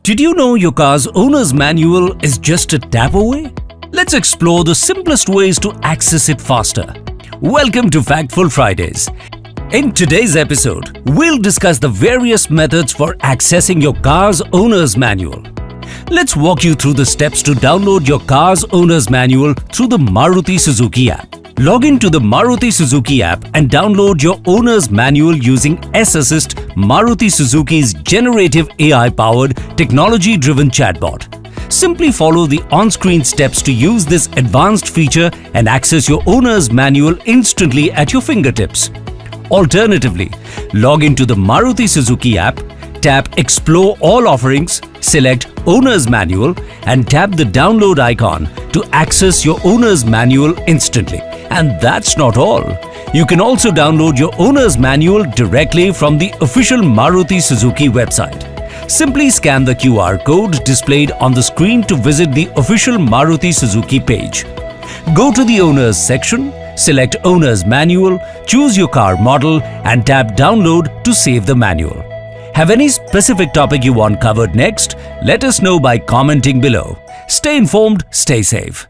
Did you know your car's owner's manual is just a tap away? Let's explore the simplest ways to access it faster. Welcome to Factful Fridays. In today's episode, we'll discuss the various methods for accessing your car's owner's manual. Let's walk you through the steps to download your car's owner's manual through the Maruti Suzuki app. Log into the Maruti Suzuki app and download your owner's manual using S-Assist, Maruti Suzuki's generative AI-powered, technology-driven chatbot. Simply follow the on-screen steps to use this advanced feature and access your owner's manual instantly at your fingertips. Alternatively, log into the Maruti Suzuki app, tap Explore All Offerings, select Owner's Manual and tap the download icon to access your owner's manual instantly. And that's not all. You can also download your owner's manual directly from the official Maruti Suzuki website. Simply scan the QR code displayed on the screen to visit the official Maruti Suzuki page. Go to the Owners section, select Owner's Manual, choose your car model and tap Download to save the manual. Have any specific topic you want covered next? Let us know by commenting below. Stay informed, stay safe.